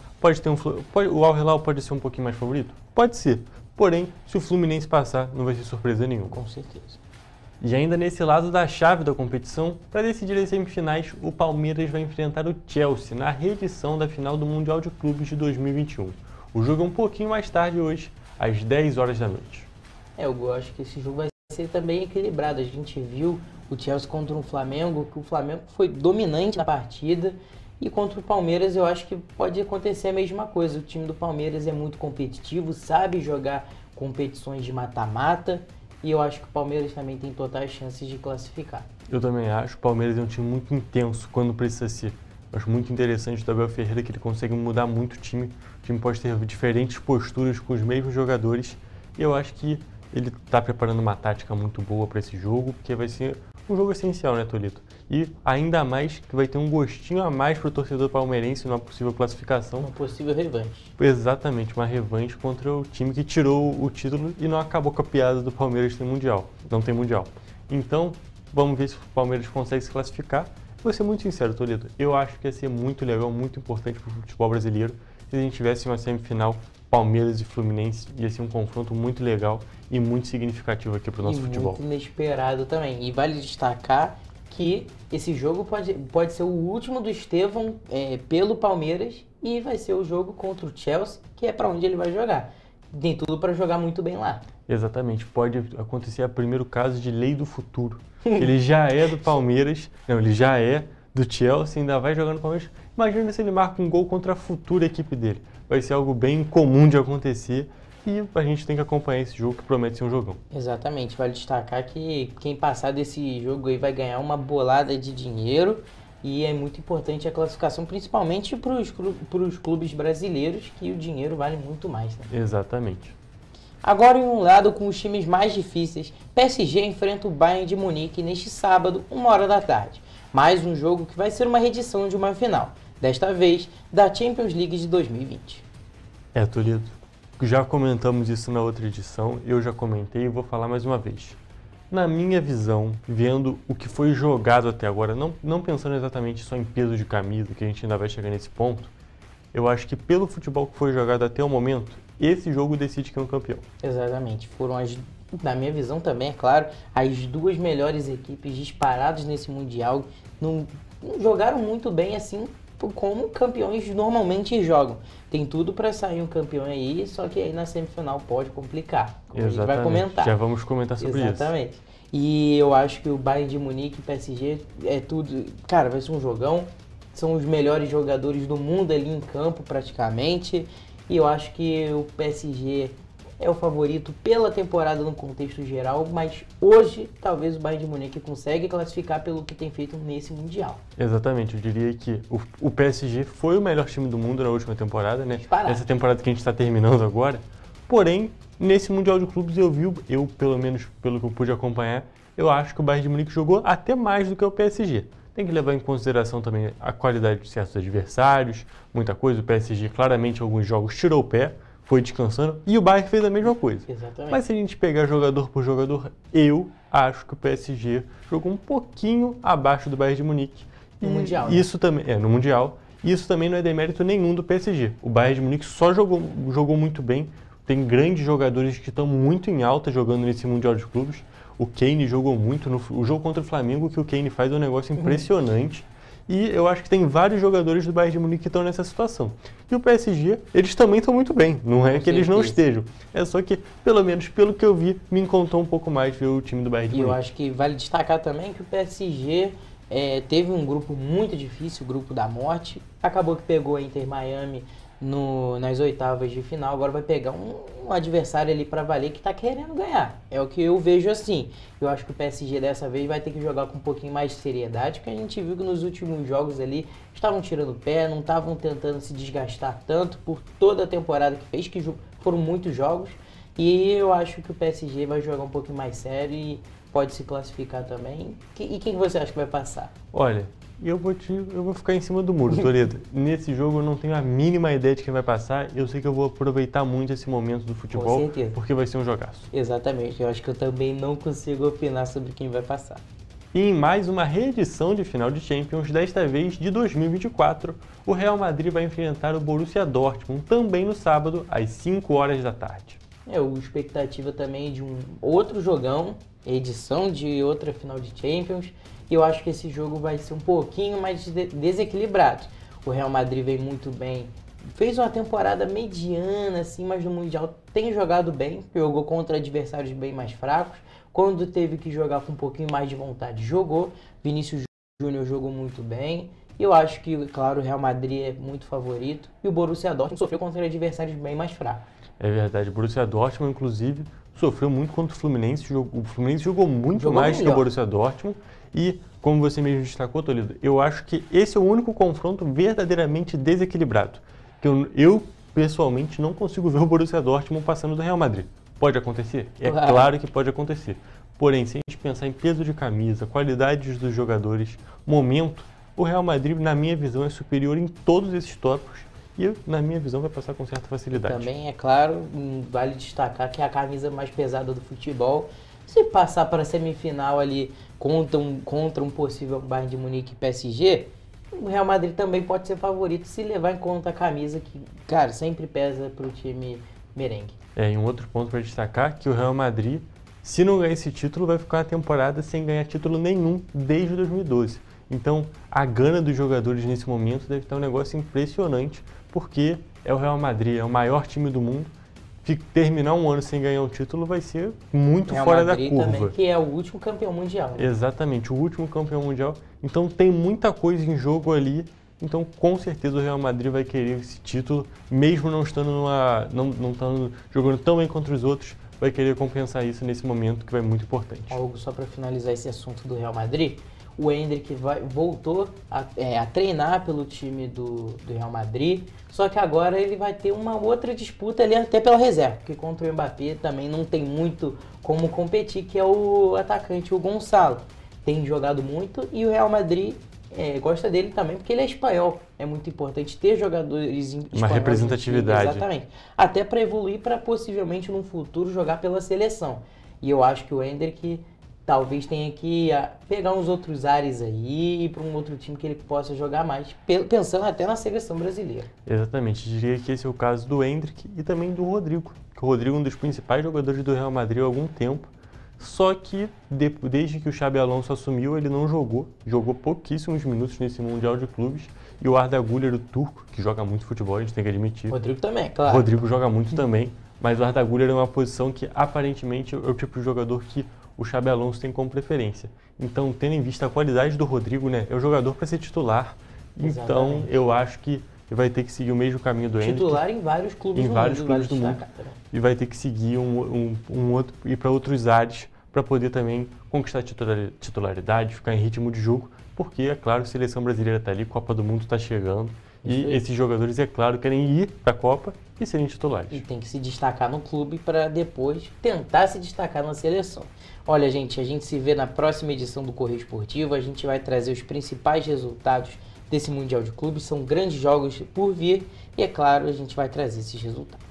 o Al Hilal pode ser um pouquinho mais favorito? Pode ser. Porém, se o Fluminense passar, não vai ser surpresa nenhuma. Com certeza. E ainda nesse lado da chave da competição, para decidir as semifinais, o Palmeiras vai enfrentar o Chelsea na reedição da final do Mundial de Clubes de 2021. O jogo é um pouquinho mais tarde hoje, às 10 horas da noite. Eu acho que esse jogo vai ser também equilibrado. A gente viu o Chelsea contra o Flamengo, que o Flamengo foi dominante na partida. E contra o Palmeiras eu acho que pode acontecer a mesma coisa. O time do Palmeiras é muito competitivo, sabe jogar competições de mata-mata. E eu acho que o Palmeiras também tem totais chances de classificar. Eu também acho. O Palmeiras é um time muito intenso quando precisa ser. Eu acho muito interessante o Abel Ferreira que ele consegue mudar muito o time. O time pode ter diferentes posturas com os mesmos jogadores. E eu acho que ele está preparando uma tática muito boa para esse jogo, porque vai ser um jogo essencial, né, Tolito? E ainda mais que vai ter um gostinho a mais para o torcedor palmeirense numa possível classificação. Uma possível revanche. Exatamente, uma revanche contra o time que tirou o título e não acabou com a piada do Palmeiras ter mundial. Não tem mundial. Então, vamos ver se o Palmeiras consegue se classificar. Vou ser muito sincero, Toledo. Eu acho que ia ser muito legal, muito importante para o futebol brasileiro se a gente tivesse uma semifinal Palmeiras e Fluminense. Ia ser um confronto muito legal e muito significativo aqui para o nosso futebol. Muito inesperado também. E vale destacar que esse jogo pode ser o último do Estevão pelo Palmeiras e vai ser o jogo contra o Chelsea, que é para onde ele vai jogar. Tem tudo para jogar muito bem lá. Exatamente. Pode acontecer o primeiro caso de lei do futuro. Ele já é do Palmeiras, não, ele já é do Chelsea, ainda vai jogar no Palmeiras. Imagina se ele marca um gol contra a futura equipe dele. Vai ser algo bem comum de acontecer. E a gente tem que acompanhar esse jogo que promete ser um jogão. Exatamente, vale destacar que quem passar desse jogo aí vai ganhar uma bolada de dinheiro e é muito importante a classificação, principalmente para os clubes brasileiros, que o dinheiro vale muito mais. Né? Exatamente. Agora em um lado com os times mais difíceis, PSG enfrenta o Bayern de Munique neste sábado, 1h da tarde. Mais um jogo que vai ser uma reedição de uma final, desta vez da Champions League de 2020. Toledo. Já comentamos isso na outra edição, eu já comentei e vou falar mais uma vez. Na minha visão, vendo o que foi jogado até agora, não pensando exatamente só em peso de camisa, que a gente ainda vai chegar nesse ponto, eu acho que pelo futebol que foi jogado até o momento, esse jogo decide quem é o campeão. Exatamente, foram na minha visão também, é claro, as duas melhores equipes disparadas nesse Mundial, não jogaram muito bem assim, como campeões normalmente jogam. Tem tudo para sair um campeão aí, só que aí na semifinal pode complicar. Como Exatamente. A gente vai comentar. Já vamos comentar sobre isso. Exatamente. E eu acho que o Bayern de Munique e PSG é tudo... Cara, vai ser um jogão. São os melhores jogadores do mundo ali em campo, praticamente. E eu acho que o PSG é o favorito pela temporada no contexto geral, mas hoje talvez o Bayern de Munique consegue classificar pelo que tem feito nesse Mundial. Exatamente, eu diria que o PSG foi o melhor time do mundo na última temporada, né? Essa temporada que a gente está terminando agora. Porém, nesse Mundial de Clubes eu pelo menos pelo que eu pude acompanhar, eu acho que o Bayern de Munique jogou até mais do que o PSG. Tem que levar em consideração também a qualidade de certos adversários, muita coisa. O PSG claramente em alguns jogos tirou o pé, foi descansando, e o Bayern fez a mesma coisa. Exatamente. Mas se a gente pegar jogador por jogador, eu acho que o PSG jogou um pouquinho abaixo do Bayern de Munique. No Mundial. Isso também, no Mundial. Isso também não é demérito nenhum do PSG. O Bayern de Munique só jogou muito bem. Tem grandes jogadores que estão muito em alta jogando nesse Mundial de Clubes. O Kane jogou muito. O jogo contra o Flamengo, que o Kane faz é um negócio impressionante. E eu acho que tem vários jogadores do Bayern de Munique que estão nessa situação. E o PSG, eles também estão muito bem. Não é que eles não estejam. É só que, pelo menos pelo que eu vi, me encantou um pouco mais ver o time do Bayern de Munique. E eu acho que vale destacar também que o PSG teve um grupo muito difícil, o grupo da morte. Acabou que pegou a Inter Miami nas oitavas de final, agora vai pegar um adversário ali para valer que tá querendo ganhar. É o que eu vejo assim. Eu acho que o PSG dessa vez vai ter que jogar com um pouquinho mais de seriedade, porque a gente viu que nos últimos jogos ali estavam tirando o pé, não estavam tentando se desgastar tanto por toda a temporada que fez, que foram muitos jogos. E eu acho que o PSG vai jogar um pouquinho mais sério e pode se classificar também. E quem você acha que vai passar? Olha, eu vou ficar em cima do muro, Toledo. Nesse jogo eu não tenho a mínima ideia de quem vai passar. Eu sei que eu vou aproveitar muito esse momento do futebol, com certeza, porque vai ser um jogaço. Exatamente, eu acho que eu também não consigo opinar sobre quem vai passar. E em mais uma reedição de final de Champions, desta vez de 2024, o Real Madrid vai enfrentar o Borussia Dortmund também no sábado, às 5 horas da tarde. A expectativa também de um outro jogão, edição de outra final de Champions. E eu acho que esse jogo vai ser um pouquinho mais desequilibrado. O Real Madrid vem muito bem, fez uma temporada mediana, assim, mas no Mundial tem jogado bem, jogou contra adversários bem mais fracos. Quando teve que jogar com um pouquinho mais de vontade, jogou. Vinícius Júnior jogou muito bem. E eu acho que, claro, o Real Madrid é muito favorito. E o Borussia Dortmund sofreu contra adversários bem mais fracos. É verdade, o Borussia Dortmund, inclusive, sofreu muito contra o Fluminense. O Fluminense jogou muito mais que o Borussia Dortmund. E, como você mesmo destacou, Toledo, eu acho que esse é o único confronto verdadeiramente desequilibrado. Que eu pessoalmente, não consigo ver o Borussia Dortmund passando do Real Madrid. Pode acontecer? É claro que pode acontecer. Porém, se a gente pensar em peso de camisa, qualidades dos jogadores, momento, o Real Madrid, na minha visão, é superior em todos esses tópicos. E, na minha visão, vai passar com certa facilidade. Também, é claro, vale destacar que é a camisa mais pesada do futebol. Se passar para a semifinal ali contra um possível Bayern de Munique e PSG, o Real Madrid também pode ser favorito se levar em conta a camisa que, cara, sempre pesa para o time merengue. E um outro ponto para destacar que o Real Madrid, se não ganhar esse título, vai ficar uma temporada sem ganhar título nenhum desde 2012. Então, a gana dos jogadores nesse momento deve estar um negócio impressionante, porque é o Real Madrid, é o maior time do mundo. Terminar um ano sem ganhar um título vai ser muito fora da curva. Também, que é o último campeão mundial. Né? Exatamente, o último campeão mundial. Então tem muita coisa em jogo ali. Então com certeza o Real Madrid vai querer esse título, mesmo não estando não estando jogando tão bem contra os outros, vai querer compensar isso nesse momento que vai muito importante. Algo só para finalizar esse assunto do Real Madrid. O Endrick voltou a treinar pelo time do Real Madrid, só que agora ele vai ter uma outra disputa ali até pela reserva, porque contra o Mbappé também não tem muito como competir, que é o atacante, o Gonçalo. Tem jogado muito e o Real Madrid gosta dele também, porque ele é espanhol. É muito importante ter jogadores espanhóis. Uma representatividade. Exatamente. Até para evoluir, para possivelmente no futuro jogar pela seleção. E eu acho que o Endrick talvez tenha que pegar uns outros ares aí e ir para um outro time que ele possa jogar mais, pensando até na seleção brasileira. Exatamente, diria que esse é o caso do Endrick e também do Rodrigo. O Rodrigo é um dos principais jogadores do Real Madrid há algum tempo, só que desde que o Xabi Alonso assumiu, ele não jogou pouquíssimos minutos nesse Mundial de Clubes, e o Arda Güler, o turco, que joga muito futebol, a gente tem que admitir. Rodrigo também, claro. Rodrigo joga muito também, mas o Arda Güler é uma posição que aparentemente é o tipo de jogador que o Xabi Alonso tem como preferência. Então, tendo em vista a qualidade do Rodrigo, né, é o jogador para ser titular. Exatamente. Então, eu acho que ele vai ter que seguir o mesmo caminho do Endrick. Titular em vários clubes do mundo. E vai ter que seguir ir para outros ares para poder também conquistar titularidade, ficar em ritmo de jogo, porque, é claro, a seleção brasileira está ali, Copa do Mundo está chegando. E esses jogadores, é claro, querem ir para a Copa e serem titulares. E tem que se destacar no clube para depois tentar se destacar na seleção. Olha, gente, a gente se vê na próxima edição do Correio Esportivo. A gente vai trazer os principais resultados desse Mundial de Clubes. São grandes jogos por vir e, é claro, a gente vai trazer esses resultados.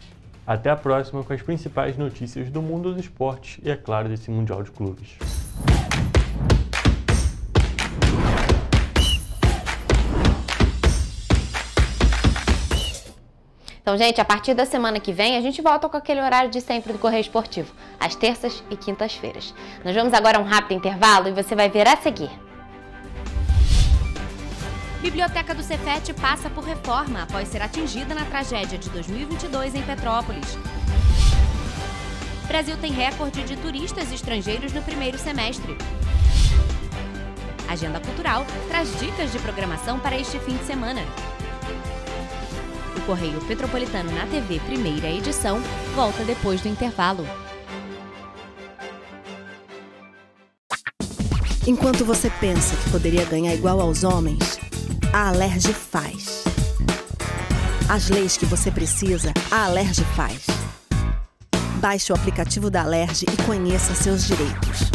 Até a próxima com as principais notícias do mundo dos esportes e, é claro, desse Mundial de Clubes. Então, gente, a partir da semana que vem, a gente volta com aquele horário de sempre do Correio Esportivo, às terças e quintas-feiras. Nós vamos agora a um rápido intervalo e você vai ver a seguir. Biblioteca do Cefet passa por reforma após ser atingida na tragédia de 2022 em Petrópolis. Brasil tem recorde de turistas estrangeiros no primeiro semestre. Agenda Cultural traz dicas de programação para este fim de semana. O Correio Petropolitano na TV, primeira edição, volta depois do intervalo. Enquanto você pensa que poderia ganhar igual aos homens, a Alerj faz. As leis que você precisa, a Alerj faz. Baixe o aplicativo da Alerj e conheça seus direitos.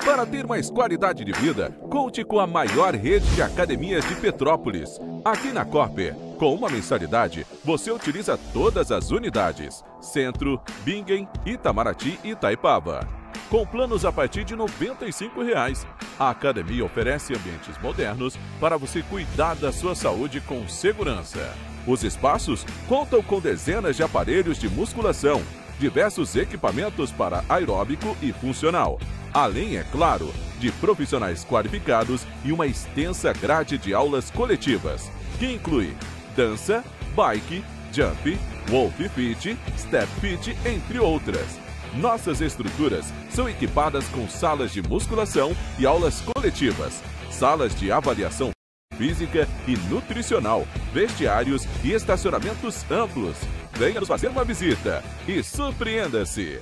Para ter mais qualidade de vida, conte com a maior rede de academias de Petrópolis. Aqui na Corper, com uma mensalidade, você utiliza todas as unidades: Centro, Bingen, Itamaraty e Itaipava. Com planos a partir de R$ 95,00. A academia oferece ambientes modernos para você cuidar da sua saúde com segurança. Os espaços contam com dezenas de aparelhos de musculação, diversos equipamentos para aeróbico e funcional, além, é claro, de profissionais qualificados e uma extensa grade de aulas coletivas, que inclui dança, bike, jump, wolf fit, step fit, entre outras. Nossas estruturas são equipadas com salas de musculação e aulas coletivas, salas de avaliação física e nutricional, vestiários e estacionamentos amplos. Venha nos fazer uma visita e surpreenda-se!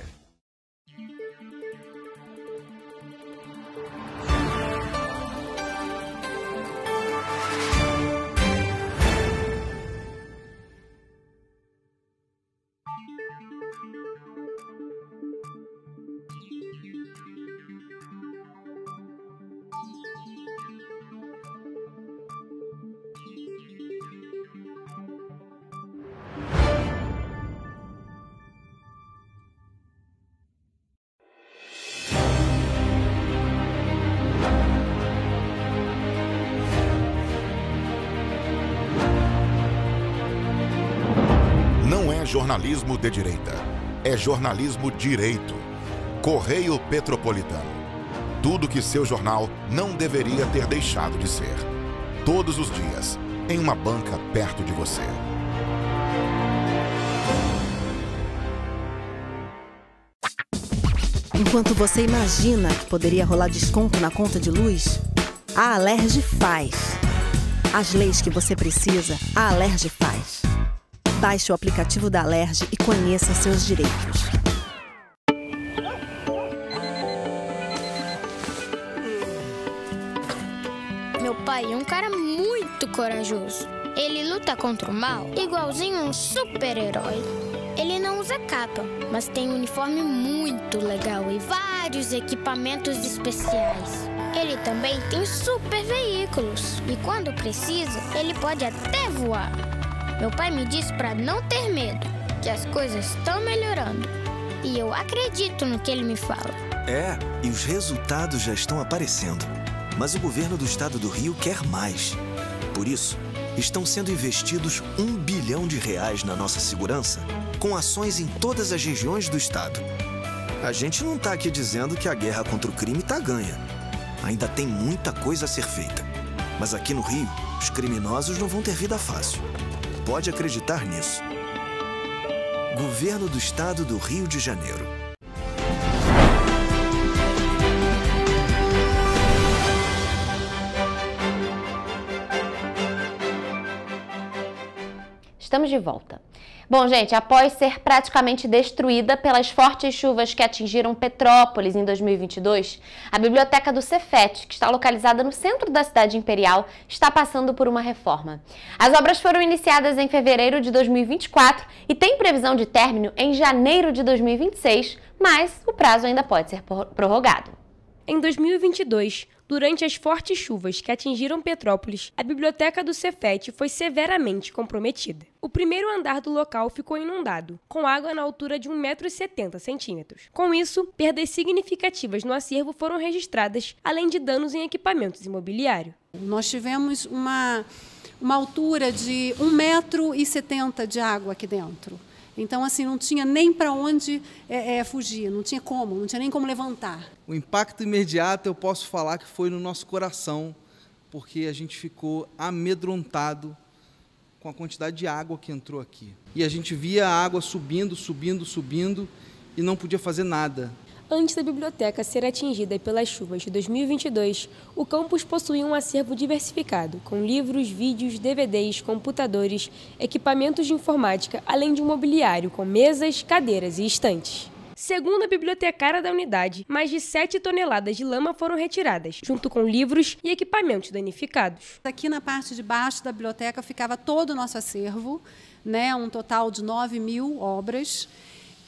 Não é jornalismo de direita, é jornalismo direito. Correio Petropolitano. Tudo que seu jornal não deveria ter deixado de ser. Todos os dias, em uma banca perto de você. Enquanto você imagina que poderia rolar desconto na conta de luz, a Alerj faz. As leis que você precisa, a Alerj faz. Baixe o aplicativo da Alerj e conheça seus direitos. Meu pai é um cara muito corajoso. Ele luta contra o mal igualzinho um super-herói. Ele não usa capa, mas tem um uniforme muito legal e vários equipamentos especiais. Ele também tem super veículos e quando precisa, ele pode até voar. Meu pai me disse para não ter medo, que as coisas estão melhorando. E eu acredito no que ele me fala. É, e os resultados já estão aparecendo. Mas o governo do estado do Rio quer mais. Por isso, estão sendo investidos R$ 1 bilhão na nossa segurança, com ações em todas as regiões do estado. A gente não está aqui dizendo que a guerra contra o crime está ganha. Ainda tem muita coisa a ser feita. Mas aqui no Rio, os criminosos não vão ter vida fácil. Pode acreditar nisso. Governo do Estado do Rio de Janeiro. Estamos de volta. Bom, gente, após ser praticamente destruída pelas fortes chuvas que atingiram Petrópolis em 2022, a biblioteca do Cefet, que está localizada no centro da cidade imperial, está passando por uma reforma. As obras foram iniciadas em fevereiro de 2024 e têm previsão de término em janeiro de 2026, mas o prazo ainda pode ser prorrogado. Em 2022, durante as fortes chuvas que atingiram Petrópolis, a biblioteca do Cefet foi severamente comprometida. O primeiro andar do local ficou inundado, com água na altura de 1,70 m. Com isso, perdas significativas no acervo foram registradas, além de danos em equipamentos imobiliários. Nós tivemos uma altura de 1,70 m de água aqui dentro. Então, assim, não tinha nem para onde fugir, não tinha nem como levantar. O impacto imediato eu posso falar que foi no nosso coração, porque a gente ficou amedrontado com a quantidade de água que entrou aqui. E a gente via a água subindo, subindo, subindo e não podia fazer nada. Antes da biblioteca ser atingida pelas chuvas de 2022, o campus possuía um acervo diversificado, com livros, vídeos, DVDs, computadores, equipamentos de informática, além de um mobiliário com mesas, cadeiras e estantes. Segundo a bibliotecária da unidade, mais de 7 toneladas de lama foram retiradas, junto com livros e equipamentos danificados. Aqui na parte de baixo da biblioteca ficava todo o nosso acervo, né, um total de 9.000 obras.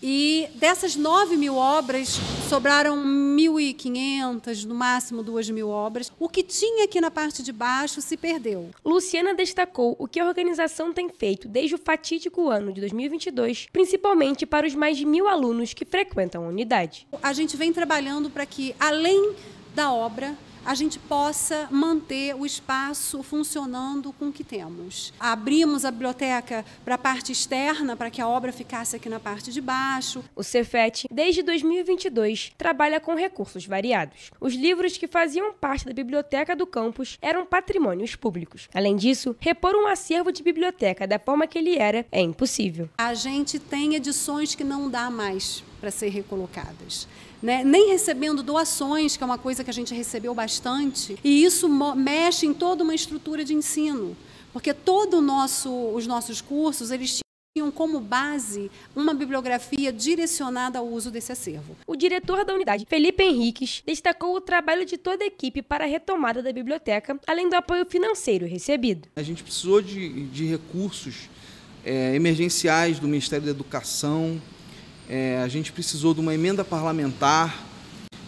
E dessas 9.000 obras, sobraram 1.500, no máximo 2.000 obras. O que tinha aqui na parte de baixo se perdeu. Luciana destacou o que a organização tem feito desde o fatídico ano de 2022, principalmente para os mais de 1.000 alunos que frequentam a unidade. A gente vem trabalhando para que, além da obra, a gente possa manter o espaço funcionando com o que temos. Abrimos a biblioteca para a parte externa, para que a obra ficasse aqui na parte de baixo. O Cefet, desde 2022, trabalha com recursos variados. Os livros que faziam parte da biblioteca do campus eram patrimônios públicos. Além disso, repor um acervo de biblioteca da forma que ele era é impossível. A gente tem edições que não dá mais para ser recolocadas. Né? Nem recebendo doações, que é uma coisa que a gente recebeu bastante, e isso mexe em toda uma estrutura de ensino, porque os nossos cursos, eles tinham como base uma bibliografia direcionada ao uso desse acervo. O diretor da unidade, Felipe Henriques, destacou o trabalho de toda a equipe para a retomada da biblioteca, além do apoio financeiro recebido. A gente precisou de recursos emergenciais do Ministério da Educação. A gente precisou de uma emenda parlamentar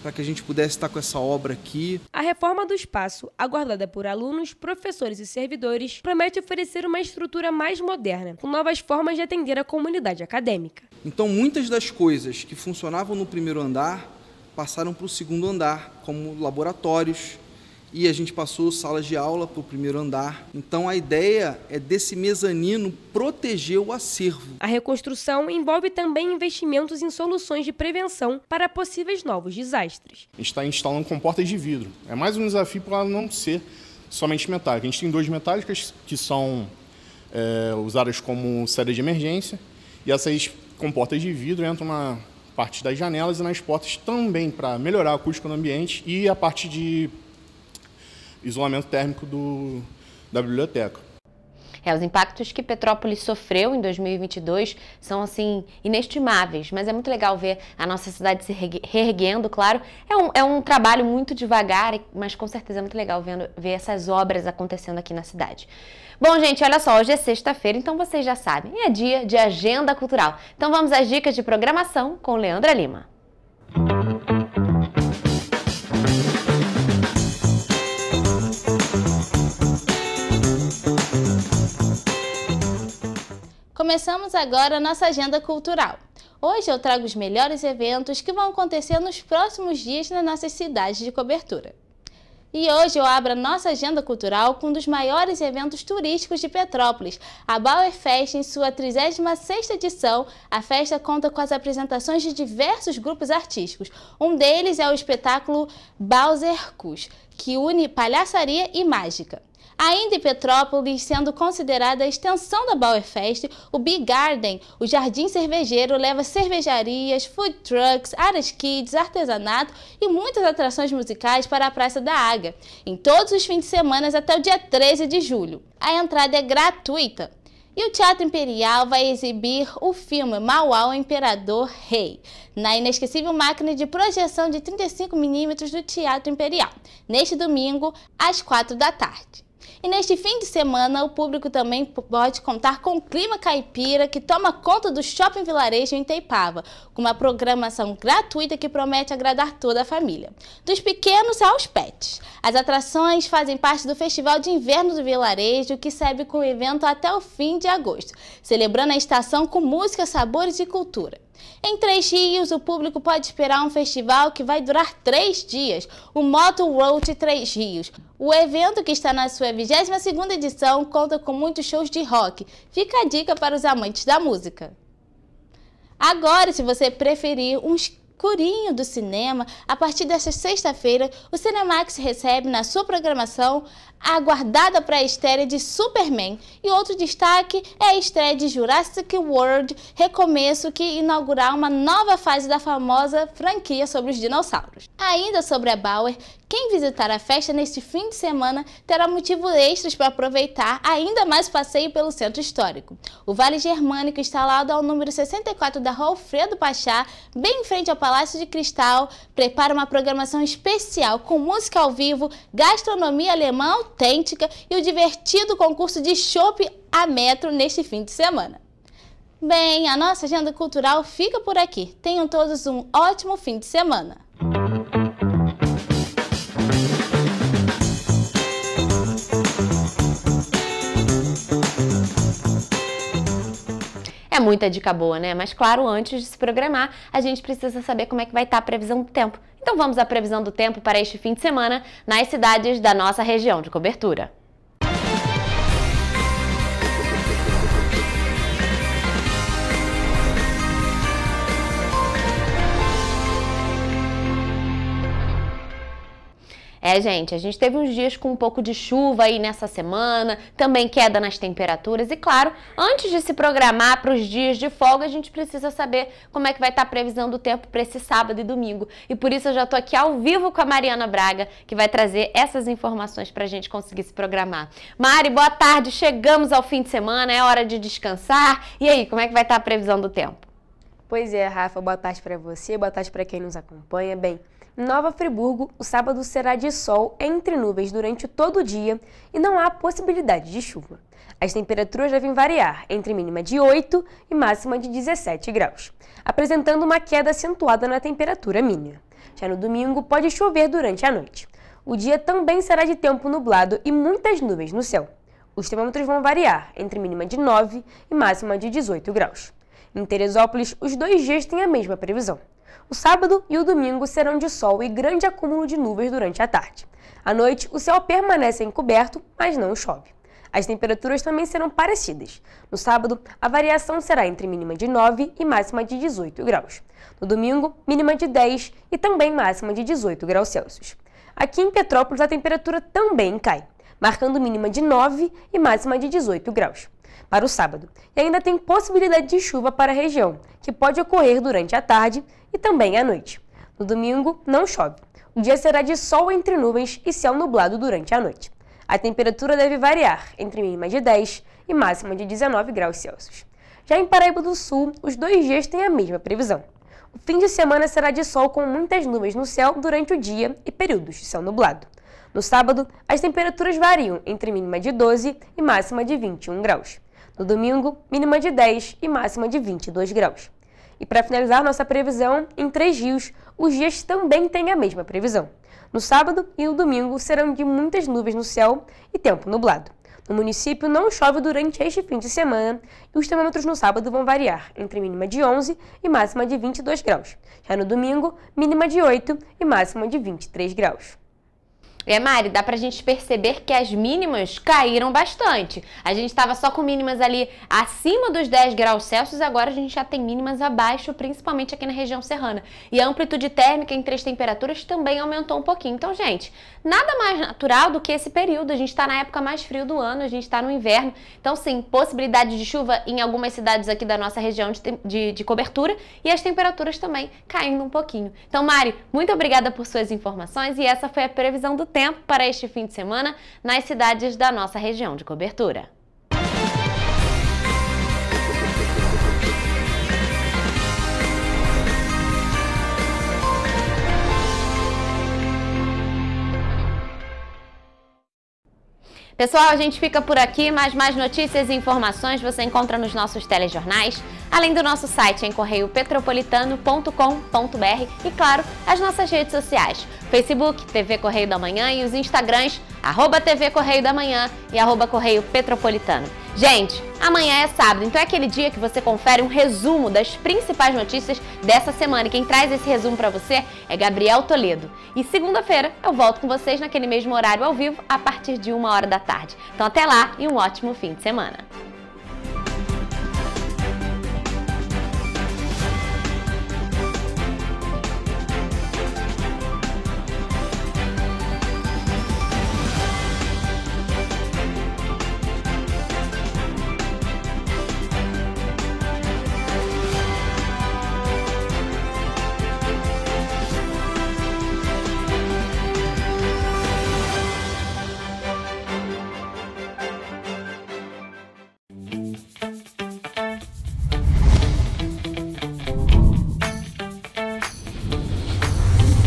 para que a gente pudesse estar com essa obra aqui. A reforma do espaço, aguardada por alunos, professores e servidores, promete oferecer uma estrutura mais moderna, com novas formas de atender a comunidade acadêmica. Então, muitas das coisas que funcionavam no primeiro andar passaram para o segundo andar, como laboratórios, e a gente passou salas de aula para o primeiro andar. Então a ideia é desse mezanino proteger o acervo. A reconstrução envolve também investimentos em soluções de prevenção para possíveis novos desastres. A gente está instalando comportas de vidro. É mais um desafio para não ser somente metálica. A gente tem 2 metálicas que são usadas como saída de emergência, e essas comportas de vidro entram na parte das janelas e nas portas também para melhorar a acústica no ambiente e a parte de isolamento térmico da biblioteca. Os impactos que Petrópolis sofreu em 2022 são, assim, inestimáveis, mas é muito legal ver a nossa cidade se reerguendo, claro. É um trabalho muito devagar, mas com certeza é muito legal ver essas obras acontecendo aqui na cidade. Bom, gente, olha só, hoje é sexta-feira, então vocês já sabem, é dia de agenda cultural. Então vamos às dicas de programação com Leandra Lima. Começamos agora a nossa agenda cultural. Hoje eu trago os melhores eventos que vão acontecer nos próximos dias nas nossas cidades de cobertura. E hoje eu abro a nossa agenda cultural com um dos maiores eventos turísticos de Petrópolis, a Bauer Fest, em sua 36ª edição. A festa conta com as apresentações de diversos grupos artísticos. Um deles é o espetáculo Bowsercus, que une palhaçaria e mágica. Ainda em Petrópolis, sendo considerada a extensão da Bauer Fest, o Big Garden, o Jardim Cervejeiro, leva cervejarias, food trucks, áreas kids, artesanato e muitas atrações musicais para a Praça da Águia, em todos os fins de semana até o dia 13 de julho. A entrada é gratuita. E o Teatro Imperial vai exibir o filme Mauá, o Imperador Rei, na inesquecível máquina de projeção de 35mm do Teatro Imperial, neste domingo, às 4 da tarde. E neste fim de semana, o público também pode contar com o Clima Caipira, que toma conta do Shopping Vilarejo em Itaipava, com uma programação gratuita que promete agradar toda a família, dos pequenos aos pets. As atrações fazem parte do Festival de Inverno do Vilarejo, que segue com o evento até o fim de agosto, celebrando a estação com música, sabores e cultura. Em Três Rios, o público pode esperar um festival que vai durar 3 dias, o Moto Road Três Rios. O evento, que está na sua 22ª edição, conta com muitos shows de rock. Fica a dica para os amantes da música. Agora, se você preferir um loucurinho do cinema, a partir desta sexta-feira, o Cinemax recebe na sua programação a aguardada pré-estreia de Superman. E outro destaque é a estreia de Jurassic World Recomeço, que inaugurar uma nova fase da famosa franquia sobre os dinossauros. Ainda sobre a Bauer, quem visitar a festa neste fim de semana terá motivos extras para aproveitar ainda mais passeio pelo centro histórico. O Vale Germânico, instalado ao número 64 da Rua Alfredo Pachá, bem em frente ao Palácio de Cristal, prepara uma programação especial com música ao vivo, gastronomia alemã autêntica e o divertido concurso de chopp a metro neste fim de semana. Bem, a nossa agenda cultural fica por aqui. Tenham todos um ótimo fim de semana. É muita dica boa, né? Mas claro, antes de se programar, a gente precisa saber como é que vai estar a previsão do tempo. Então vamos à previsão do tempo para este fim de semana nas cidades da nossa região de cobertura. Gente, a gente teve uns dias com um pouco de chuva aí nessa semana, também queda nas temperaturas e, claro, antes de se programar para os dias de folga, a gente precisa saber como é que vai estar a previsão do tempo para esse sábado e domingo. E por isso eu já estou aqui ao vivo com a Mariana Braga, que vai trazer essas informações para a gente conseguir se programar. Mari, boa tarde, chegamos ao fim de semana, é hora de descansar. E aí, como é que vai estar a previsão do tempo? Pois é, Rafa, boa tarde para você, boa tarde para quem nos acompanha. Bem, em Nova Friburgo, o sábado será de sol entre nuvens durante todo o dia e não há possibilidade de chuva. As temperaturas devem variar entre mínima de 8 e máxima de 17 graus, apresentando uma queda acentuada na temperatura mínima. Já no domingo, pode chover durante a noite. O dia também será de tempo nublado e muitas nuvens no céu. Os termômetros vão variar entre mínima de 9 e máxima de 18 graus. Em Teresópolis, os 2 dias têm a mesma previsão. O sábado e o domingo serão de sol e grande acúmulo de nuvens durante a tarde. À noite, o céu permanece encoberto, mas não chove. As temperaturas também serão parecidas. No sábado, a variação será entre mínima de 9 e máxima de 18 graus. No domingo, mínima de 10 e também máxima de 18 graus Celsius. Aqui em Petrópolis, a temperatura também cai, marcando mínima de 9 e máxima de 18 graus. Para o sábado. E ainda tem possibilidade de chuva para a região, que pode ocorrer durante a tarde e também à noite. No domingo, não chove. O dia será de sol entre nuvens e céu nublado durante a noite. A temperatura deve variar entre mínima de 10 e máxima de 19 graus Celsius. Já em Paraíba do Sul, os 2 dias têm a mesma previsão. O fim de semana será de sol com muitas nuvens no céu durante o dia e períodos de céu nublado. No sábado, as temperaturas variam entre mínima de 12 e máxima de 21 graus. No domingo, mínima de 10 e máxima de 22 graus. E para finalizar nossa previsão, em Três Rios, os dias também têm a mesma previsão. No sábado e no domingo serão de muitas nuvens no céu e tempo nublado. No município não chove durante este fim de semana e os termômetros no sábado vão variar entre mínima de 11 e máxima de 22 graus. Já no domingo, mínima de 8 e máxima de 23 graus. Mari, dá pra gente perceber que as mínimas caíram bastante. A gente estava só com mínimas ali acima dos 10 graus Celsius, agora a gente já tem mínimas abaixo, principalmente aqui na região serrana. E a amplitude térmica entre as temperaturas também aumentou um pouquinho. Então, gente, nada mais natural do que esse período. A gente está na época mais frio do ano, a gente está no inverno. Então, sim, possibilidade de chuva em algumas cidades aqui da nossa região de cobertura e as temperaturas também caindo um pouquinho. Então, Mari, muito obrigada por suas informações e essa foi a previsão do tempo para este fim de semana nas cidades da nossa região de cobertura. Pessoal, a gente fica por aqui, mas mais notícias e informações você encontra nos nossos telejornais, além do nosso site em correiopetropolitano.com.br e, claro, as nossas redes sociais, Facebook, TV Correio da Manhã e os Instagrams, @TV Correio da Manhã e @Correio Petropolitano. Gente, amanhã é sábado, então é aquele dia que você confere um resumo das principais notícias dessa semana. E quem traz esse resumo para você é Gabriel Toledo. E segunda-feira eu volto com vocês naquele mesmo horário ao vivo, a partir de 1h da tarde. Então até lá e um ótimo fim de semana.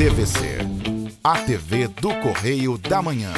TVC, a TV do Correio da Manhã.